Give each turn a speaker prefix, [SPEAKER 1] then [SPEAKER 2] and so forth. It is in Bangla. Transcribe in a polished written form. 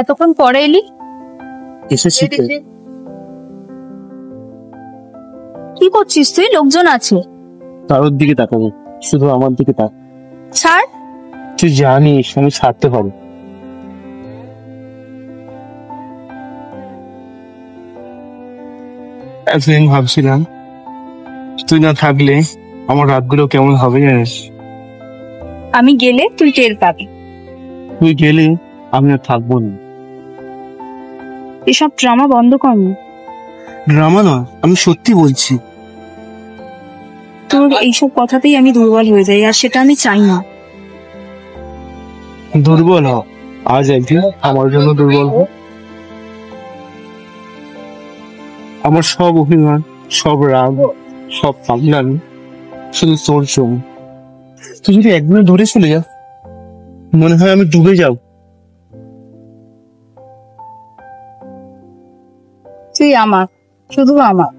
[SPEAKER 1] এতক্ষণ পরে এলি?
[SPEAKER 2] এসেছি তো।
[SPEAKER 1] কি করছিস তুই? লোকজন আছে।
[SPEAKER 2] কারোর দিকে তাকাবো, শুধু আমার দিকে তাক।
[SPEAKER 1] ছাড়।
[SPEAKER 2] তুই জানিস আমি ছাড়তে পারবো। এতদিন ভাবছিলাম তুই না থাকলে আমার রাতগুলো কেমন হবে জানিস।
[SPEAKER 1] আমি গেলে তুই টের পাবি।
[SPEAKER 2] তুই গেলে আমি আর থাকবো না।
[SPEAKER 1] এসব ড্রামা বন্ধ কর না।
[SPEAKER 2] ড্রামা নয়, আমি সত্যি বলছি।
[SPEAKER 1] তোর এইসব কথাতেই আমি দুর্বল হয়ে যাই, আর সেটা আমি চাই না।
[SPEAKER 2] দুর্বল হ, আজ একদিন আমার জন্য দুর্বল হ। আমার সব অভিমান, সব রাগ, সব পাগলামি শুধু তোর জন্য। তুই যদি একদিনে ধরে চলে যা, মনে হয় আমি ডুবে যাব।
[SPEAKER 1] তুই আমার, শুধু আমার।